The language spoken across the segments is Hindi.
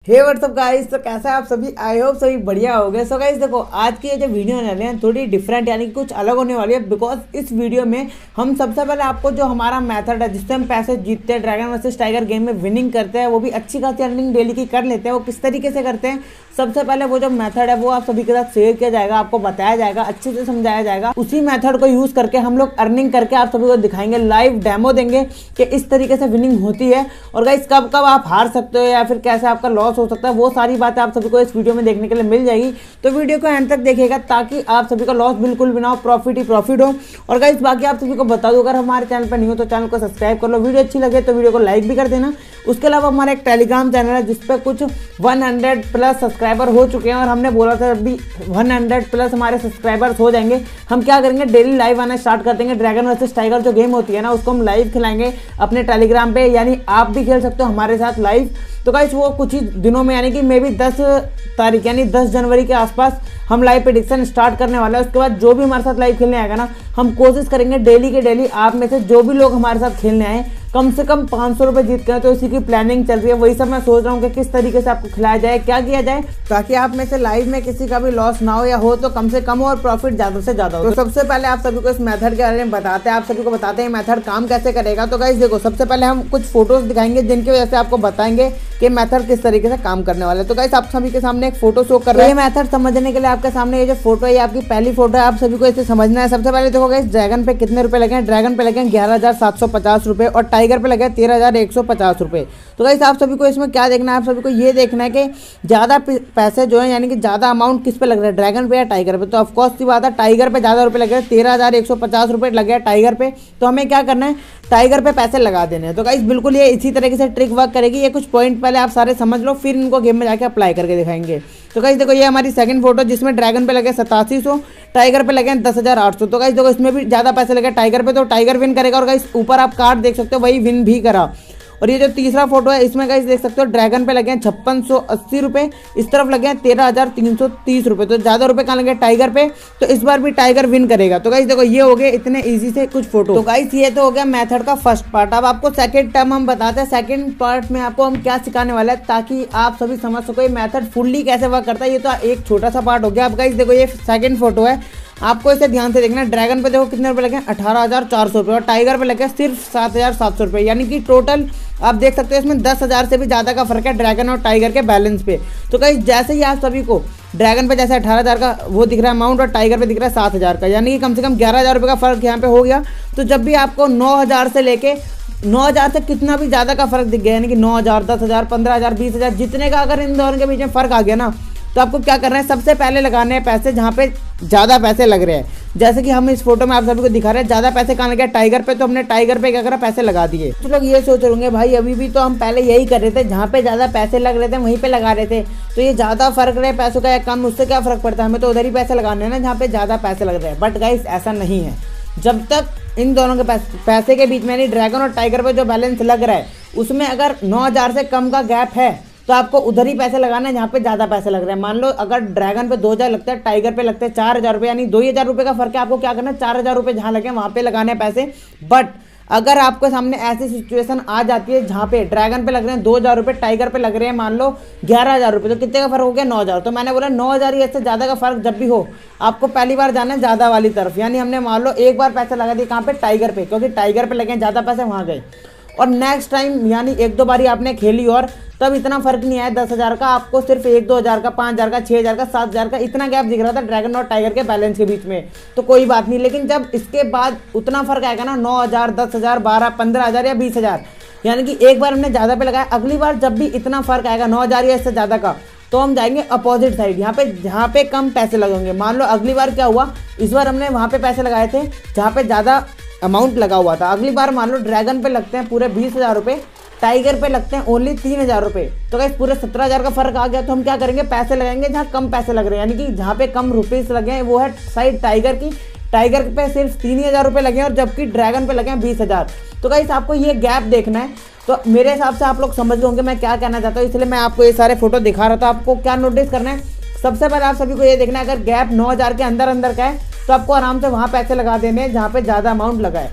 हे व्हाट्सअप गाइस, तो कैसा है आप सभी। आई होप सभी बढ़िया हो गए। सो गाइस देखो, आज की ये जो वीडियो होने वाली है थोड़ी डिफरेंट यानी कि कुछ अलग होने वाली है। बिकॉज इस वीडियो में हम सबसे पहले आपको जो हमारा मेथड है जिससे हम पैसे जीतते हैं ड्रैगन वर्सेस टाइगर गेम में विनिंग करते हैं, वो भी अच्छी खासी अर्निंग डेली की कर लेते हैं, वो किस तरीके से करते हैं सबसे पहले वो जो मेथड है वो आप सभी के साथ शेयर किया जाएगा, आपको बताया जाएगा, अच्छे से समझाया जाएगा। उसी मेथड को यूज करके हम लोग अर्निंग करके आप सभी को दिखाएंगे, लाइव डेमो देंगे कि इस तरीके से विनिंग होती है। और गाइस कब कब आप हार सकते हो या फिर कैसे आपका लॉस हो सकता है, वो सारी बातें आप सभी को इस वीडियो में देखने के लिए मिल जाएगी। तो वीडियो को एंड तक देखिएगा ताकि आप सभी का लॉस बिल्कुल भी ना हो, प्रॉफिट ही प्रॉफिट हो। और गाइस बाकी आप सभी को बता दो, अगर हमारे चैनल पर नहीं हो तो चैनल को सब्सक्राइब कर लो, वीडियो अच्छी लगे तो वीडियो को लाइक भी कर देना। उसके अलावा हमारा एक टेलीग्राम चैनल है जिसपे कुछ 100+ सब्सक्राइबर हो चुके हैं और हमने बोला था अभी 100+ हमारे सब्सक्राइबर्स हो जाएंगे, हम क्या करेंगे डेली लाइव आना स्टार्ट कर देंगे। ड्रैगन वर्सेस टाइगर जो गेम होती है ना उसको हम लाइव खिलाएंगे अपने टेलीग्राम पे, यानी आप भी खेल सकते हो हमारे साथ लाइव। तो गाइस वो कुछ ही दिनों में यानी कि मे भी 10 तारीख यानी 10 जनवरी के आसपास हम लाइव प्रेडिक्शन स्टार्ट करने वाले हैं। उसके बाद जो भी हमारे साथ लाइव खेलने आएगा ना, हम कोशिश करेंगे डेली के डेली आप में से जो भी लोग हमारे साथ खेलने आए कम से कम 500 रुपये जीत कर। तो इसी की प्लानिंग चल रही है, वही सब मैं सोच रहा हूँ कि किस तरीके से आपको खिलाया जाए, क्या किया जाए ताकि आप में से लाइव में किसी का भी लॉस ना हो, या हो तो कम से कम हो और प्रॉफिट ज्यादा से ज्यादा हो। तो सबसे पहले आप सभी को इस मेथड के बारे में बताते हैं, आप सभी को बताते हैं मेथड काम कैसे करेगा। तो गाइस देखो, सबसे पहले हम कुछ फोटोज दिखाएंगे जिनकी वजह से आपको बताएंगे कि मेथड किस तरीके से काम करने वाला है। तो गाइस आप सभी के सामने एक फोटो शो कर रहे हैं। मेथड समझने के लिए आपके सामने ये जो फोटो है, आपकी पहली फोटो है, आप सभी को इसे समझना है। सबसे पहले देखो गाइस, ड्रैगन पे कितने रुपए लगे हैं। ड्रैगन पे लगे 11,750 रुपए और टाइगर पे लगे 13,150 रुपए। तो गाइस आप सभी को इसमें क्या देखना है, आप सभी को ये देखना है कि ज़्यादा पैसे जो है यानी कि ज़्यादा अमाउंट किस पे लग रहा है, ड्रैगन पे या टाइगर पे। तो ऑफकोर्स की बात है टाइगर पे ज़्यादा रुपए लग रहे हैं, 13,150 रुपए लगे हैं टाइगर पे। तो हमें क्या करना है, टाइगर पे पैसे लगा देने हैं। तो गाइस बिल्कुल ये इसी तरीके से ट्रिक वर्क करेगी। ये कुछ पॉइंट पहले आप सारे समझ लो, फिर इनको गेम में जाके अप्लाई करके दिखाएंगे। तो गाइस देखो, ये हमारी सेकंड फोटो जिसमें ड्रैगन पे लगे 8700, टाइगर पे लगे 10,800। तो गाइस देखो, इसमें भी ज़्यादा पैसे लगे टाइगर पे, तो टाइगर विन करेगा। और गाइस ऊपर आप कार्ड देख सकते हो, वही विन भी करा। और ये जो तीसरा फोटो है इसमें गाइस देख सकते हो, ड्रैगन पे लगे हैं 5680 रुपए, इस तरफ लगे हैं 13,330 रुपए। तो ज़्यादा रुपए कहाँ लगे टाइगर पे, तो इस बार भी टाइगर विन करेगा। तो गाइस देखो, ये हो गए इतने इजी से कुछ फोटो। तो गाइस ये तो हो गया मेथड का फर्स्ट पार्ट। अब आपको सेकंड टर्म हम बताते हैं, सेकंड पार्ट में आपको हम क्या सिखाने वाले हैं ताकि आप सभी समझ सको ये मेथड फुल्ली कैसे वर्क करता है। ये तो एक छोटा सा पार्ट हो गया। अब गाइस देखो, ये सेकंड फोटो है, आपको इसे ध्यान से देखना है। ड्रैगन पे देखो कितने रुपए लगे, 18,400 रुपये और टाइगर पे लगे सिर्फ 7,700 रुपये, यानी कि टोटल आप देख सकते हो इसमें 10,000 से भी ज़्यादा का फर्क है ड्रैगन और टाइगर के बैलेंस पे। तो कहीं जैसे ही आप सभी को ड्रैगन पे जैसे 18,000 का वो दिख रहा है अमाउंट और टाइगर पे दिख रहा है 7,000 का, यानी कि कम से कम 11,000 रुपये का फर्क यहाँ पे हो गया। तो जब भी आपको 9,000 से लेके 9,000 से कितना भी ज़्यादा का फर्क दिख गया, यानी कि 9,000, 10,000, 15,000, 20,000 जितने का अगर इन दोनों के बीच में फर्क आ गया ना, तो आपको क्या करना है, सबसे पहले लगाने हैं पैसे जहाँ पे ज़्यादा पैसे लग रहे हैं। जैसे कि हम इस फोटो में आप सभी को दिखा रहे हैं, ज़्यादा पैसे कहाँ लगे टाइगर पे, तो हमने टाइगर पे क्या करा, पैसे लगा दिए। तो लोग ये सोच रहे होंगे भाई अभी भी तो हम पहले यही कर रहे थे, जहाँ पे ज़्यादा पैसे लग रहे थे वहीं पे लगा रहे थे, तो ये ज़्यादा फर्क रहे पैसों का या कम, उससे क्या फ़र्क पड़ता है, हमें तो उधर ही पैसे लगाने हैं ना जहाँ पे ज़्यादा पैसे लग रहे हैं। बट गाइस ऐसा नहीं है, जब तक इन दोनों के पैसे के बीच में यानी ड्रैगन और टाइगर पे जो बैलेंस लग रहा है उसमें अगर 9,000 से कम का गैप है तो आपको उधर ही पैसे लगाना है जहाँ पे ज़्यादा पैसे लग रहे हैं। मान लो अगर ड्रैगन पे 2,000 लगता है, टाइगर पे लगते हैं 4,000 रुपये, यानी 2,000 रुपये का फर्क है। आपको क्या करना है, 4,000 रुपये जहाँ लगे वहाँ पे लगाने हैं पैसे। बट अगर आपके सामने ऐसी सिचुएशन आ जाती है जहाँ पे ड्रैगन पे लग रहे हैं 2,000 रुपये, टाइगर पे लग रहे हैं मान लो 11,000 रुपये, तो कितने का फर्क हो गया, 9,000। तो मैंने बोला 9,000 या इससे ज़्यादा का फर्क जब भी हो आपको पहली बार जाना है ज़्यादा वाली तरफ। यानी हमने मान लो एक बार पैसे लगा दिए कहाँ पे, टाइगर पे, क्योंकि टाइगर पे लगे ज़्यादा पैसे वहाँ गए। और नेक्स्ट टाइम यानी 1-2 बारी आपने खेली और तब इतना फर्क नहीं आया 10,000 का, आपको सिर्फ 1-2 हज़ार का, 5,000 का, 6,000 का, 7,000 का इतना गैप दिख रहा था ड्रैगन और टाइगर के बैलेंस के बीच में, तो कोई बात नहीं। लेकिन जब इसके बाद उतना फर्क आएगा ना, 9,000, 10,000, 12, 15,000 या 20,000, यानी कि एक बार हमने ज़्यादा पे लगाया, अगली बार जब भी इतना फर्क आएगा 9,000 या इससे ज़्यादा का, तो हम जाएंगे अपोजिट साइड, यहाँ पे जहाँ पे कम पैसे लगेंगे। मान लो अगली बार क्या हुआ, इस बार हमने वहाँ पे पैसे लगाए थे जहाँ पे ज़्यादा अमाउंट लगा हुआ था, अगली बार मान लो ड्रैगन पे लगते हैं पूरे 20,000 रुपये, टाइगर पे लगते हैं ओनली 3,000 रुपये, तो गाइस पूरे 17,000 का फर्क आ गया। तो हम क्या करेंगे, पैसे लगाएंगे जहाँ कम पैसे लग रहे हैं, यानी कि जहाँ पे कम रुपीस लगे हैं वो है साइड टाइगर की। टाइगर पे सिर्फ 3,000 रुपये लगे हैं और जबकि ड्रैगन पे लगे हैं 20,000। तो गाइस आपको ये गैप देखना है। तो मेरे हिसाब से आप लोग समझ गए होंगे मैं क्या कहना चाहता हूँ, इसलिए मैं आपको ये सारे फोटो दिखा रहा था। आपको क्या नोटिस करना है, सबसे पहले आप सभी को ये देखना है, अगर गैप 9,000 के अंदर अंदर का है तो आपको आराम से वहाँ पैसे लगा देने हैं जहाँ पे ज़्यादा अमाउंट लगा है।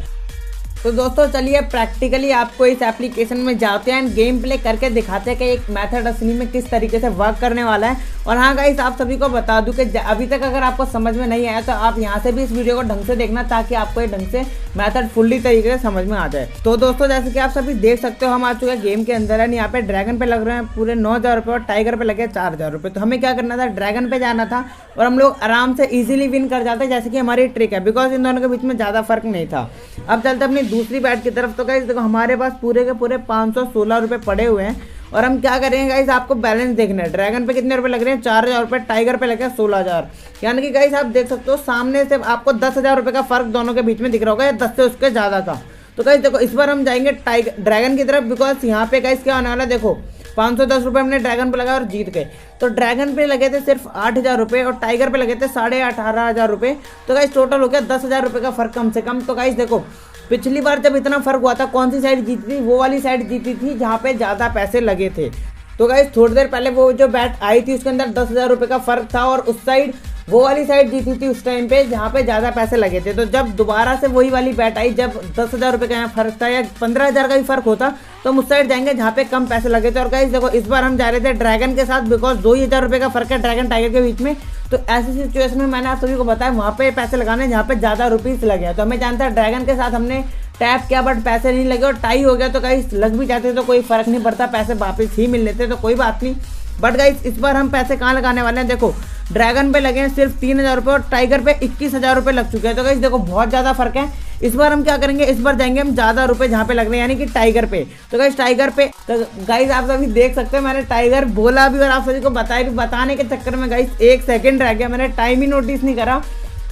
तो दोस्तों चलिए प्रैक्टिकली आपको इस एप्लीकेशन में जाते हैं, गेम प्ले करके दिखाते हैं कि एक मेथड असली में किस तरीके से वर्क करने वाला है। और हाँ गाइस, आप सभी को बता दूं कि अभी तक अगर आपको समझ में नहीं आया तो आप यहाँ से भी इस वीडियो को ढंग से देखना, ताकि आपको ये ढंग से मेथड फुल्ली तरीके से समझ में आ जाए। तो दोस्तों जैसे कि आप सभी देख सकते हो, हम आ चुके हैं गेम के अंदर है। यहाँ पे ड्रैगन पे लग रहे हैं पूरे 9,000 रुपये और टाइगर पे लगे 4,000 रुपये। तो हमें क्या करना था, ड्रैगन पे जाना था और हम लोग आराम से इजीली विन कर जाते, जैसे कि हमारी ट्रिक है, बिकॉज इन दोनों के बीच में ज़्यादा फर्क नहीं था। अब चलते अपनी दूसरी बैट की तरफ। तो गाइस देखो, हमारे पास पूरे के पूरे 516 रुपये पड़े हुए हैं और हम क्या करेंगे गाइस, आपको बैलेंस देखना है। ड्रैगन पे कितने रुपए लग रहे हैं, 4,000 रुपये, टाइगर पे लगे 16,000। यानी कि गाइस आप देख सकते हो सामने से आपको 10,000 रुपये का फर्क दोनों के बीच में दिख रहा होगा, या 10 से उसके ज़्यादा का। तो गाइस देखो, इस बार हम जाएंगे ड्रैगन की तरफ, बिकॉज यहाँ पे गाइस क्या होने वाला है, देखो 510 रुपये हमने ड्रैगन पे लगाया और जीत गए। तो ड्रैगन पे लगे थे सिर्फ 8,000 रुपये और टाइगर पे लगे थे 18,500 रुपये। तो गाइस टोटल हो गया 10,000 रुपये का फर्क कम से कम। तो गाइस देखो, पिछली बार जब इतना फर्क हुआ था, कौन सी साइड जीती थी, वो वाली साइड जीती थी जहाँ पे ज़्यादा पैसे लगे थे। तो गाइस थोड़ी देर पहले वो जो बैट आई थी उसके अंदर 10,000 रुपये का फर्क था और उस साइड वो वाली साइड जीती थी उस टाइम पे जहाँ पे ज़्यादा पैसे लगे थे। तो जब दोबारा से वही वाली बैट आई, जब 10,000 रुपये का यहाँ फर्क था या 15,000 का भी फर्क होता, तो हम उस साइड जाएंगे जहाँ पे कम पैसे लगे थे। और गाइस देखो, इस बार हम जा रहे थे ड्रैगन के साथ, बिकॉज 2,000 रुपये का फर्क है ड्रैगन टाइगर के बीच में। तो ऐसी सिचुएशन में मैंने आप सभी को बताया वहाँ पे पैसे लगाने जहाँ पे ज़्यादा रुपीज़ लगे हैं। तो हमें जानता है ड्रैगन के साथ हमने टैप किया बट पैसे नहीं लगे और टाई हो गया। तो गाइस लग भी जाते तो कोई फर्क नहीं पड़ता, पैसे वापस ही मिल लेते, तो कोई बात नहीं। बट गाइस इस बार हम पैसे कहाँ लगाने वाले हैं, देखो ड्रैगन पे लगे हैं सिर्फ 3,000 रुपये और टाइगर पे 21,000 रुपये लग चुके हैं। तो गाइस देखो बहुत ज़्यादा फर्क है। इस बार हम क्या करेंगे, इस बार जाएंगे हम ज़्यादा रुपये जहाँ पे लग रहे हैं, यानी कि टाइगर पे। तो गाइस टाइगर पे, तो गाइस आप सभी देख सकते हैं मैंने टाइगर बोला भी और आप सभी को बताया भी। बताने के चक्कर में गाइस 1 सेकेंड रह गया, मैंने टाइम ही नोटिस नहीं करा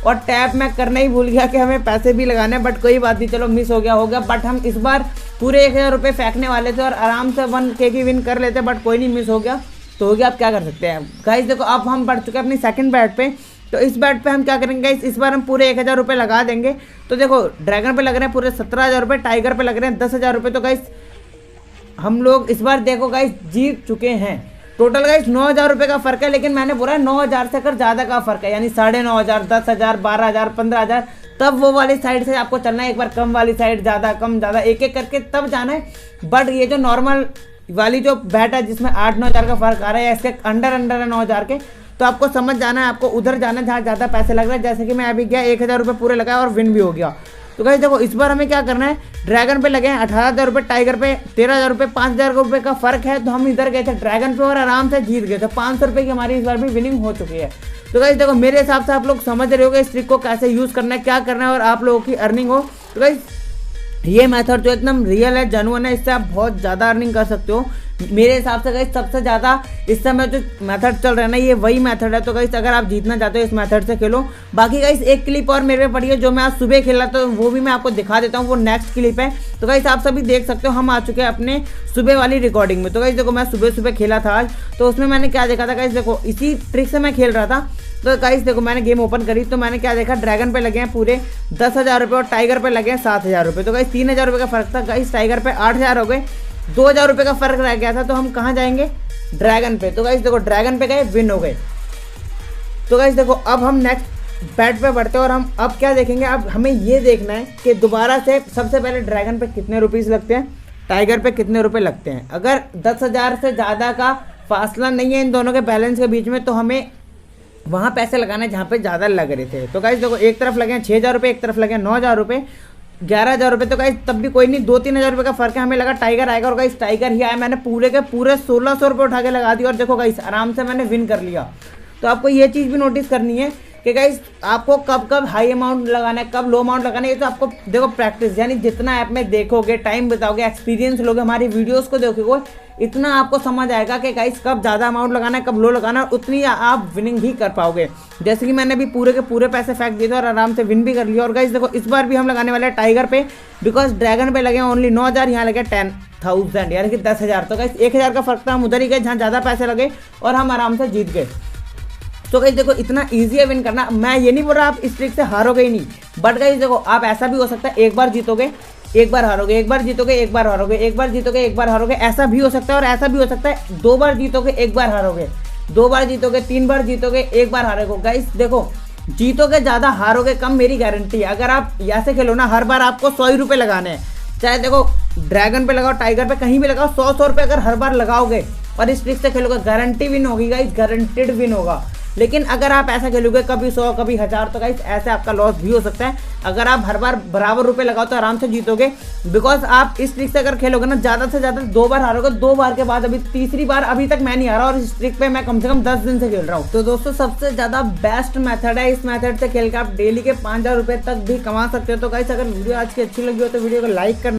और टैप मैं करना ही भूल गया कि हमें पैसे भी लगाने हैं। बट कोई बात नहीं, चलो मिस हो गया होगा। बट हम इस बार पूरे 1,000 रुपये फेंकने वाले थे और आराम से 1K की विन कर लेते, बट कोई नहीं, मिस हो गया तो हो गया। आप क्या कर सकते हैं गाइस। देखो अब हम बढ़ चुके हैं अपनी सेकंड बैट पे। तो इस बैट पे हम क्या करेंगे गाइस, इस बार हम पूरे 1,000 रुपये लगा देंगे। तो देखो ड्रैगन पे लग रहे हैं पूरे 17,000 रुपये, टाइगर पे लग रहे हैं 10,000 रुपये। तो गाइस हम लोग इस बार देखो गाइस जीत चुके हैं। टोटल गाइस 9,000 रुपये का फर्क है, लेकिन मैंने बोला 9,000 से अगर ज़्यादा का फर्क है, यानी 9,500, 10,000, 12,000, 15,000, तब वो वाली साइड से आपको चलना है। एक बार कम वाली साइड, ज़्यादा कम ज़्यादा, एक एक करके तब जाना है। बट ये जो नॉर्मल वाली जो बैट है जिसमें 8-9,000 का फर्क आ रहा है, इसके अंडर है 9,000 के, तो आपको समझ जाना है, आपको उधर जाना है जहाँ ज़्यादा पैसे लग रहे हैं। जैसे कि मैं अभी गया 1,000 रुपये पूरे लगाया और विन भी हो गया। तो गाइस देखो इस बार हमें क्या करना है, ड्रैगन पे लगे हैं 18,000 रुपये, टाइगर पे 13,000 रुपये, 5,000 रुपये का फर्क है। तो हम इधर गए थे ड्रैगन पे और आराम से जीत गए थे। 500 रुपये की हमारी इस बार भी विनिंग हो चुकी है। तो गाइस देखो मेरे हिसाब से आप लोग समझ रहे होगे इस ट्रिक को कैसे यूज़ करना है, क्या करना है और आप लोगों की अर्निंग हो। तो गाइस ये मेथड जो एकदम रियल है, जेन्युइन है, इससे आप बहुत ज़्यादा अर्निंग कर सकते हो। मेरे हिसाब से गाइस सबसे ज़्यादा इस समय जो मेथड चल रहा है ना, ये वही मेथड है। तो गाइस अगर आप जीतना चाहते हो इस मेथड से खेलो। बाकी गाइस एक क्लिप और मेरे पे पड़ी है जो मैं आज सुबह खेला, तो वो भी मैं आपको दिखा देता हूँ, वो नेक्स्ट क्लिप है। तो गाइस आप सभी देख सकते हो हम आ चुके हैं अपने सुबह वाली रिकॉर्डिंग में। तो गाइस देखो मैं सुबह सुबह खेला था आज, तो उसमें मैंने क्या देखा था गाइस, देखो इसी ट्रिक से मैं खेल रहा था। तो गाइस देखो मैंने गेम ओपन करी तो मैंने क्या देखा, ड्रैगन पे लगे हैं पूरे 10,000 रुपये और टाइगर पे लगे हैं 7,000 रुपये। तो गाइस 3,000 रुपये का फर्क था। गाइस टाइगर पे 8,000 हो गए, 2,000 रुपये का फर्क रह गया था। तो हम कहाँ जाएंगे, ड्रैगन पे। तो गाइस देखो ड्रैगन पे गए, विन हो गए। तो गाइस देखो अब हम नेक्स्ट बैट पे बढ़ते हैं और हम अब क्या देखेंगे, अब हमें ये देखना है कि दोबारा से सबसे पहले ड्रैगन पे कितने रुपीज़ लगते हैं, टाइगर पे कितने रुपये लगते हैं। अगर 10,000 से ज़्यादा का फासला नहीं है इन दोनों के बैलेंस के बीच में, तो हमें वहाँ पैसे लगाना है जहाँ पे ज़्यादा लग रहे थे। तो गाइस देखो एक तरफ लगे हैं 6,000 रुपये, एक तरफ लगे हैं 9,000 रुपये, 11,000 रुपये। तो गाइस तब भी कोई नहीं, 2-3 हज़ार रुपये का फर्क है। हमें लगा टाइगर आएगा और गाइस टाइगर ही आया। मैंने पूरे के पूरे 1,600 रुपये उठा के लगा दिया और देखो गाइस आराम से मैंने विन कर लिया। तो आपको ये चीज़ भी नोटिस करनी है कि गाइस आपको कब कब हाई अमाउंट लगाना है, कब लो अमाउंट लगाना है। ये तो आपको देखो प्रैक्टिस, यानी जितना ऐप में देखोगे, टाइम बिताओगे, एक्सपीरियंस लोगे, हमारी वीडियोस को देखोगे, इतना आपको समझ आएगा कि गाइस कब ज़्यादा अमाउंट लगाना है, कब लो लगाना है, उतनी आप विनिंग भी कर पाओगे। जैसे कि मैंने भी पूरे के पूरे पैसे फेंक दिए थे और आराम से विन भी कर लिया। और गाइस देखो इस बार भी हम लगाने वाले हैं टाइगर पे, बिकॉज ड्रैगन पे लगे ओनली 9,000, यहाँ लगे 10,000 यानी कि 10,000। तो गाइस 1,000 का फर्क था, हम उधर ही गए जहाँ ज़्यादा पैसे लगे और हम आराम से जीत गए। तो गाइस देखो इतना ईजी है विन करना। मैं ये नहीं बोल रहा आप इस ट्रिक से हारोगे ही नहीं, बट गाइस देखो आप ऐसा भी हो सकता है एक बार जीतोगे, एक बार हारोगे, एक बार जीतोगे, एक बार हारोगे, एक बार जीतोगे, एक बार हारोगे, ऐसा भी हो सकता है। और ऐसा भी हो सकता है 2 बार जीतोगे, एक बार हारोगे, 2 बार जीतोगे, 3 बार जीतोगे, एक बार हारोगे। गाइस देखो जीतोगे ज़्यादा, हारोगे कम, मेरी गारंटी है। अगर आप ऐसे खेलो ना, हर बार आपको 100 ही रुपये लगाने हैं, चाहे देखो ड्रैगन पे लगाओ, टाइगर पे, कहीं भी लगाओ, 100 रुपये अगर हर बार लगाओगे और इस ट्रिक से खेलोगे, गारंटी विन होगी गाइस, गारंटेड विन होगा। लेकिन अगर आप ऐसा खेलोगे कभी 100 कभी 1000, तो गाइस ऐसे आपका लॉस भी हो सकता है। अगर आप हर बार बराबर रुपए लगाओ तो आराम से जीतोगे, बिकॉज आप इस ट्रिक से अगर खेलोगे ना, ज़्यादा से ज़्यादा 2 बार हारोगे, 2 बार के बाद अभी तीसरी बार अभी तक मैं नहीं हारा, और इस ट्रिक पे मैं कम से कम 10 दिन से खेल रहा हूँ। तो दोस्तों सबसे ज़्यादा बेस्ट मेथड है, इस मेथड से खेल के आप डेली के 5000 रुपये तक भी कमा सकते हो। तो गाइस अगर वीडियो आज की अच्छी लगी हो तो वीडियो को लाइक करना।